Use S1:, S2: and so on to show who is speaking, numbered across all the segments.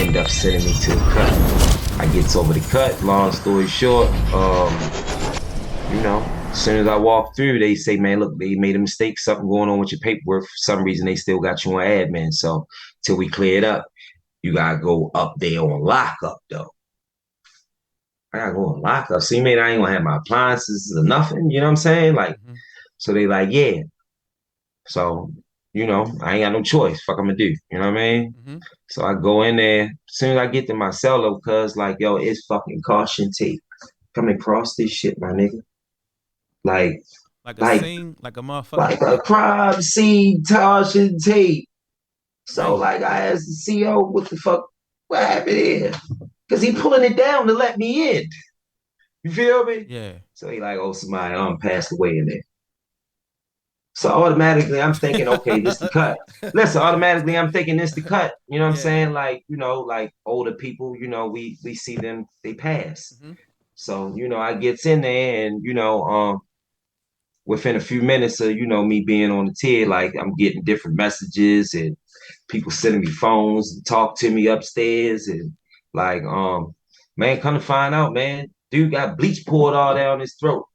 S1: end up sending me to the cut. I gets over the cut. Long story short, as soon as I walk through, they say, man, look, they made a mistake, something going on with your paperwork. For some reason, they still got you on admin. So till we clear it up, you gotta go up there on lockup though. I gotta go on lockup. See, man, I ain't gonna have my appliances or nothing. You know what I'm saying? Like,
S2: Mm-hmm.
S1: so they like, yeah. So, I ain't got no choice. Fuck I'm gonna do. You know what I mean?
S2: Mm-hmm.
S1: So I go in there. As soon as I get to my cellar, cause like, yo, it's fucking caution tape coming across this shit, my nigga. Like,
S2: Like a
S1: like,
S2: scene, like a motherfucking
S1: like a crime scene caution tape. So
S2: damn.
S1: like I asked the CEO, what the fuck, what happened here? Cause he pulling it down to let me in. You feel me?
S2: Yeah.
S1: So he like, oh, somebody passed away in there. So automatically I'm thinking, okay, this the cut. Listen, automatically I'm thinking this the cut. You know what I'm
S2: Yeah.
S1: saying? Like, like older people, we see them, they pass.
S2: Mm-hmm.
S1: So, I gets in there and, within a few minutes of, me being on the tier, like I'm getting different messages and people sending me phones and talk to me upstairs and like, man, come to find out, man, dude got bleach poured all down his throat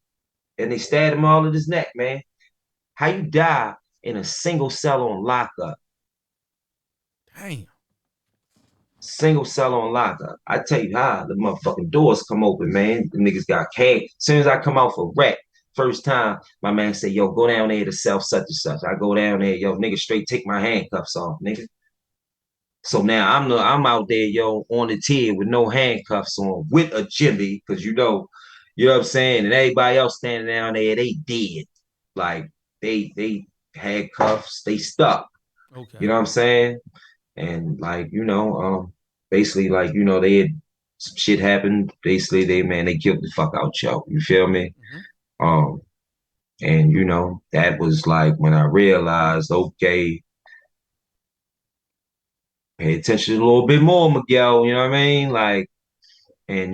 S1: and they stabbed him all in his neck, man. How you die in a single cell on lockup?
S2: Damn.
S1: Single cell on lockup. I tell you how, the motherfucking doors come open, man. The niggas got cash. As soon as I come out for rec, first time, my man say, yo, go down there to self such and such. I go down there, yo, nigga, straight take my handcuffs off, nigga. So now I'm out there, yo, on the tier with no handcuffs on, with a jimmy, because you know what I'm saying, and everybody else standing down there, they dead. Like they had cuffs, they stuck. You
S2: Okay.
S1: know what I'm saying? And like, basically like, they had some shit happened. Basically, they killed the fuck out yo. You feel me?
S2: Mm-hmm.
S1: Um, and that was like when I realized, okay, pay attention a little bit more, Miguel, you know what I mean? Like, and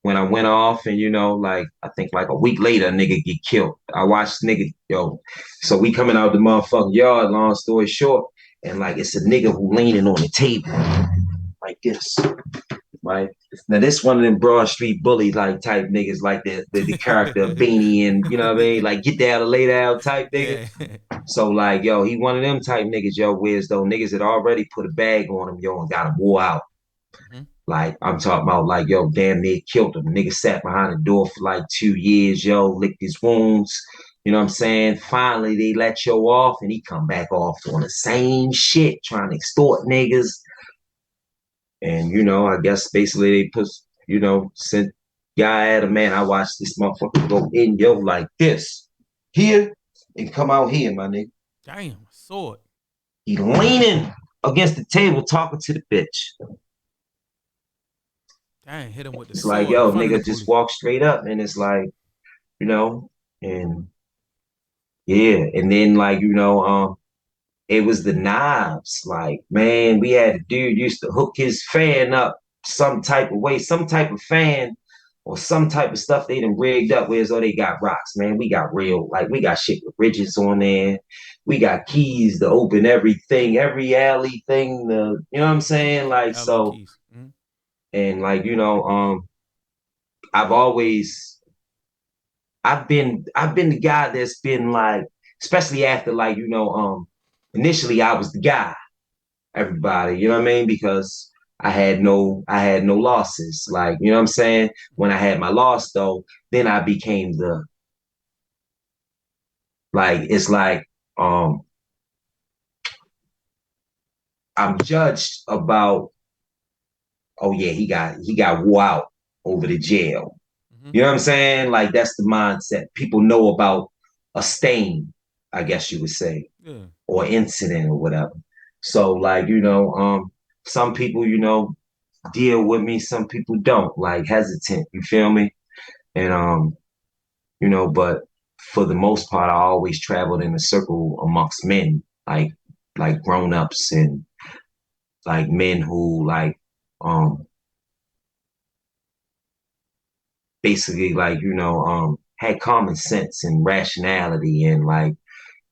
S1: when I went off and like I think like a week later, a nigga get killed. I watched nigga, yo. So we coming out the motherfucking yard, long story short, and like it's a nigga who leaning on the table like this. Right now, this one of them Broad Street bully like type niggas, like the character of Beanie and you know what I mean, like get down and lay down type nigga.
S2: Yeah.
S1: So like, yo, he one of them type niggas, yo, whereas though niggas had already put a bag on him, yo, and got him wore out.
S2: Mm-hmm.
S1: Like I'm talking about, like, yo, damn near killed him. Nigga sat behind the door for like 2 years, yo, licked his wounds. You know what I'm saying? Finally, they let yo off, and he come back off on the same shit, trying to extort niggas. And I guess basically they put, sent guy at a man. I watched this motherfucker go in yo like this here and come out here, my nigga.
S2: Damn. Sword.
S1: He leaning against the table talking to the bitch.
S2: Dang. Hit him with the
S1: It's like,
S2: sword in
S1: yo,
S2: front of the
S1: nigga, just
S2: police.
S1: walk straight up, and it's like, and yeah, and then like, it was the knives. Like, man, we had a dude used to hook his fan up some type of way, some type of fan or some type of stuff they done rigged up with as though they got rocks, man. We got real, like we got shit with ridges on there. We got keys to open everything, every alley thing, you know what I'm saying? Like
S2: Alley
S1: so,
S2: keys. Mm-hmm.
S1: and like, I've always I've been the guy that's been like, especially after like, initially I was the guy, everybody, you know what I mean? Because I had no losses. Like, you know what I'm saying? When I had my loss though, then I became the like it's like I'm judged about, oh yeah, he got wore out over the jail.
S2: Mm-hmm.
S1: You know what I'm saying? Like that's the mindset. People know about a stain, I guess you would say,
S2: Yeah.
S1: or incident or whatever. So like, some people, deal with me, some people don't, like hesitant, you feel me? And but for the most part, I always traveled in a circle amongst men, like grown-ups and like men who like um basically like, had common sense and rationality and like,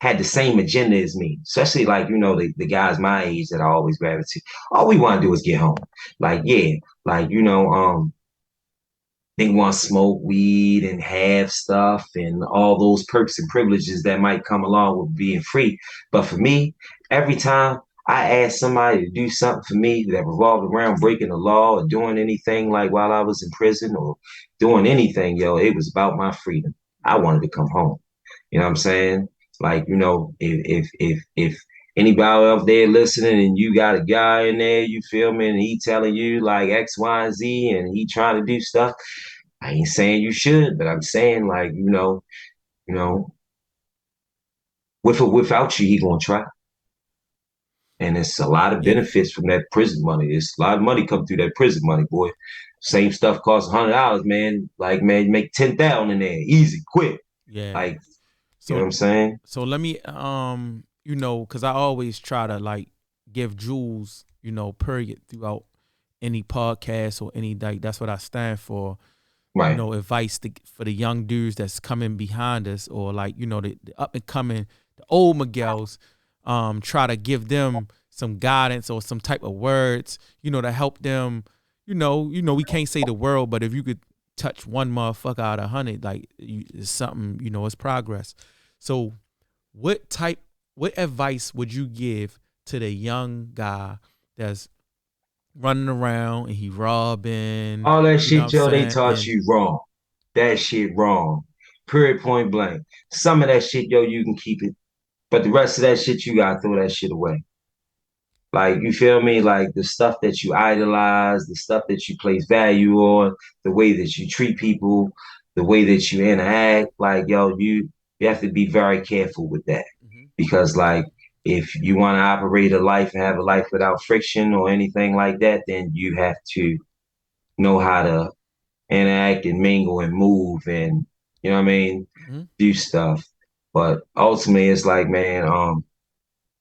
S1: had the same agenda as me, especially like, the guys my age that I always gravitate. All we want to do is get home. Like, yeah, like, they want to smoke weed and have stuff and all those perks and privileges that might come along with being free. But for me, every time I asked somebody to do something for me that revolved around breaking the law or doing anything like while I was in prison or doing anything, yo, it was about my freedom. I
S2: Right.
S1: wanted to come home. You know what I'm saying? Like, if anybody out there listening and you got a guy in there, you feel me, and he telling you like X, Y, and Z, and he trying to do stuff, I ain't saying you should, but I'm saying like, you know, with or without you, he gonna try. And it's a lot of
S2: Yeah.
S1: benefits from that prison money. It's a lot of money come through that prison money, boy. Same stuff costs $100, man. Like, man, make 10,000 in there, easy, quick.
S2: Yeah.
S1: Like, you know what
S2: So
S1: I'm saying?
S2: so let me because I always try to like give jewels, period throughout any podcast or any like that's what I stand for.
S1: Right.
S2: Advice for the young dudes that's coming behind us or like, the up and coming, the old Miguels, try to give them some guidance or some type of words, to help them, we can't say the world, but if you could touch one motherfucker out of 100, like it's something, it's progress. So what advice would you give to the young guy that's running around and he robbing,
S1: All that
S2: you know what
S1: shit,
S2: I'm
S1: yo, they
S2: saying?
S1: taught
S2: And
S1: you wrong. That shit wrong. Period, point blank. Some of that shit, yo, you can keep it. But the rest of that shit, you gotta throw that shit away. Like, you feel me? Like the stuff that you idolize, the stuff that you place value on, the way that you treat people, the way that you interact, like, yo, you have to be very careful with that.
S2: Mhm.
S1: Because like if you want to operate a life and have a life without friction or anything like that, then you have to know how to interact and mingle and move and you know what I mean,
S2: Mhm.
S1: do stuff. But ultimately it's like, man,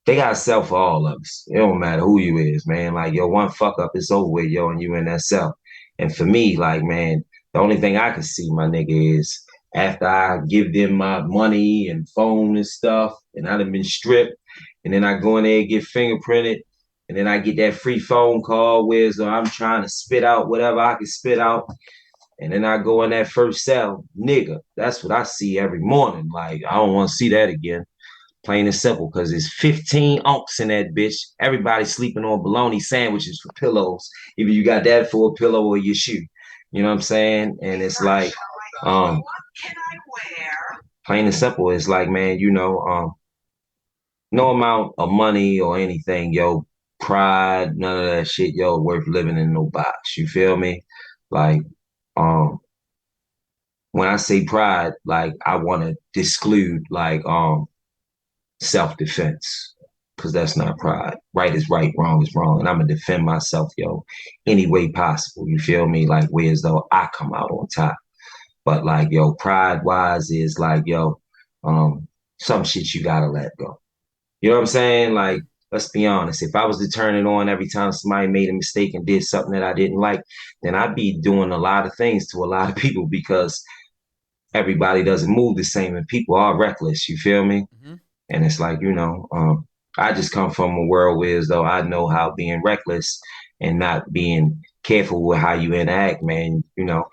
S1: they got self for all of us. It don't matter who you is, man. Like, yo, one fuck up, it's over with, yo, and you in that cell. And for me, like, man, the only thing I can see, my nigga, is after I give them my money and phone and stuff, and I done been stripped, and then I go in there and get fingerprinted, and then I get that free phone call where so I'm trying to spit out whatever I can spit out, and then I go in that first cell, nigga. That's what I see every morning. Like, I don't want to see that again. Plain and simple, because there's 15 unks in that bitch. Everybody sleeping on bologna sandwiches for pillows. Either you got that for a pillow or your shoe. You know what I'm saying? And it's like, um, plain and simple. It's like, man, no amount of money or anything, yo, pride, none of that shit, yo, worth living in no box. You feel me? Like, um, when I say pride, like I want to exclude like self-defense, because that's not pride. Right is right, wrong is wrong, and I'm gonna defend myself, yo, any way possible. You feel me? Like, where as though I come out on top. But like, yo, pride wise is like, yo, um, some shit you gotta let go. You know what I'm saying? Like,
S2: Mhm.
S1: let's be honest. If I was to turn it on every time somebody made a mistake and did something that I didn't like, then I'd be doing a lot of things to a lot of people because everybody doesn't move the same and people are reckless. You feel me?
S2: Mhm.
S1: And it's like, I just come from a world where as though I know how being reckless and not being careful with how you interact, man,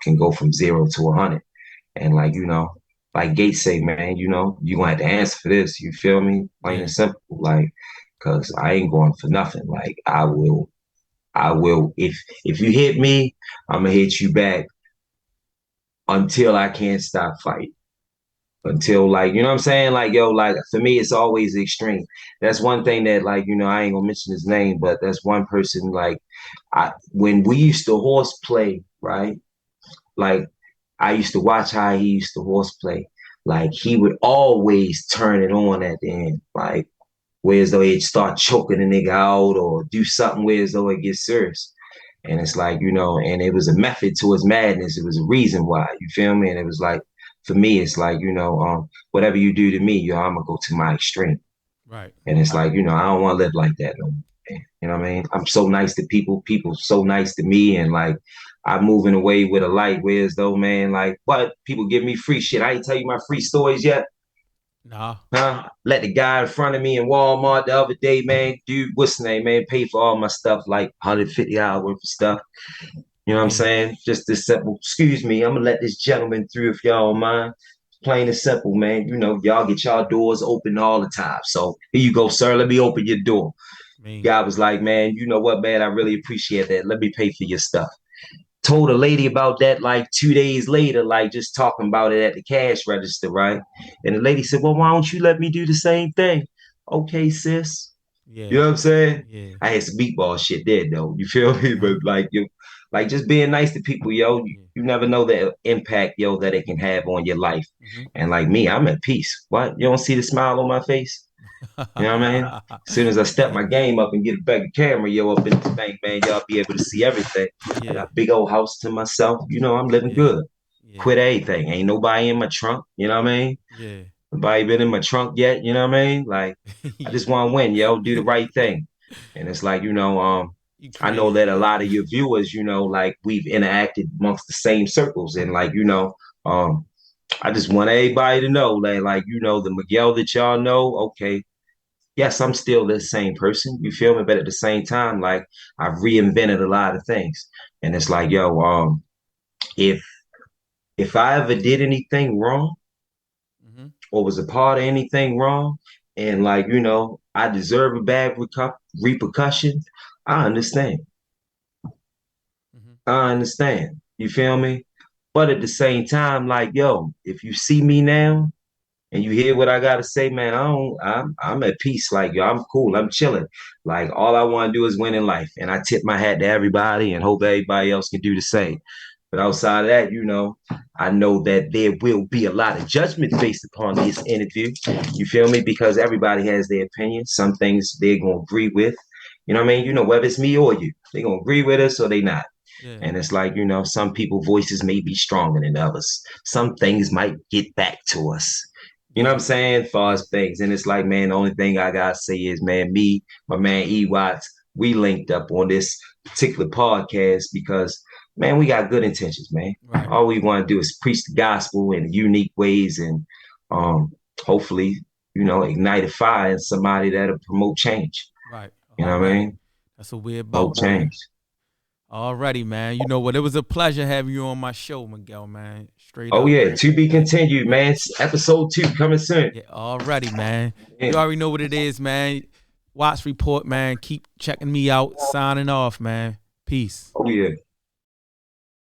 S1: can go from 0 to 100. And like, like Gates say, man, you gonna have to answer for this. You feel me? Plain and
S2: Yeah.
S1: simple. Like, cause I ain't going for nothing. Like I will if you hit me, I'm gonna hit you back until I can't stop fighting. Until like, you know what I'm saying? Like, yo, like for me, it's always extreme. That's one thing that like, I ain't gonna mention his name, but that's one person like when we used to horseplay, right? Like I used to watch how he used to horseplay. Like he would always turn it on at the end. Like whereas though he'd start choking the nigga out or do something whereas though it gets serious. And it's like, and it was a method to his madness. It was a reason why, you feel me? And it was like, for me, it's like, whatever you do to me, I'm gonna go to my extreme.
S2: Right.
S1: And it's like, I don't want to live like that no more. You know what I mean? I'm so nice to people, people so nice to me, and like I'm moving away with a light, whereas though, man, like what people give me free shit. I ain't tell you my free stories yet.
S2: Nah.
S1: Huh? Let the guy in front of me in Walmart the other day, man, dude, what's the name, man? Paid for all my stuff, like $150 worth of stuff. You know what I'm
S2: Yeah.
S1: saying? Just this simple. Excuse me, I'm gonna let this gentleman through if y'all don't mind. Plain and simple, man. You know, y'all get y'all doors open all the time. So here you go, sir. Let me open your door.
S2: Me.
S1: Guy was like, man, you know what, man? I really appreciate that. Let me pay for your stuff. Told a lady about that like 2 days later, like just talking about it at the cash register, right? And the lady said, well, why don't you let me do the same thing? Okay, sis. You
S2: Yeah.
S1: know what I'm saying?
S2: Yeah.
S1: I had some meatball shit there though. You feel me?
S2: Uh-huh.
S1: But like you like just being nice to people, yo,
S2: Yeah.
S1: you never know the impact, yo, that it can have on your life.
S2: Mm-hmm.
S1: And like me, I'm at peace. What? You don't see the smile on my face? You know what I mean? As soon as I step my game up and get a better camera, yo, up in the bank, man, y'all be able to see everything. I
S2: Yeah.
S1: got a big old house to myself. You know, I'm living
S2: Yeah.
S1: good.
S2: Yeah.
S1: Quit everything. Ain't nobody in my trunk. You know what I mean?
S2: Yeah.
S1: Nobody been in my trunk yet. You know what I mean? Like, I just
S2: Yeah.
S1: want to win, yo. Do the right thing. And it's like,
S2: You
S1: I know
S2: crazy,
S1: that a
S2: man.
S1: lot of your viewers, like we've interacted amongst the same circles, and like, um, I just want everybody to know that, like, the Miguel that y'all know, okay, yes, I'm still the same person. You feel me? But at the same time, like I've reinvented a lot of things. And it's like, yo, if if I ever did anything wrong
S2: Mm-hmm.
S1: or was a part of anything wrong, and like, I deserve a bad repercussion, I understand.
S2: Mm-hmm.
S1: I understand. You feel me? But at the same time, like, yo, if you see me now and you hear what I gotta say, man, I'm at peace. Like, yo, I'm cool. I'm chilling. Like, all I want to do is win in life. And I tip my hat to everybody and hope everybody else can do the same. But outside of that, I know that there will be a lot of judgment based upon this interview. You feel me? Because everybody has their opinion. Some things they're gonna agree with. You know what I mean? Whether it's me or you, they're gonna agree with us or they not.
S2: Yeah.
S1: And it's like, some people voices may be stronger than others. Some things might get back to us. You know what I'm
S2: Yeah.
S1: saying? As far
S2: Yeah.
S1: as things. And it's like, man, the only thing I gotta say is, man, me, my man E Watts, we linked up on this particular podcast because, man, we got good intentions, man.
S2: Right.
S1: All we want to do is preach the gospel in unique ways and hopefully, ignite a fire in somebody that'll promote change.
S2: Right.
S1: You know what I
S2: Already.
S1: mean?
S2: That's what we're
S1: Promote
S2: about, man.
S1: change.
S2: Alrighty, man. You know what? It was a pleasure having you on my show, Miguel, man. Straight
S1: Oh
S2: up.
S1: yeah, to be
S2: Yeah.
S1: continued, man. Episode 2 coming soon.
S2: Yeah, already, man. You
S1: Yeah.
S2: already know what it is, man. Watch Report, man. Keep checking me out. Signing off, man. Peace.
S1: Oh yeah.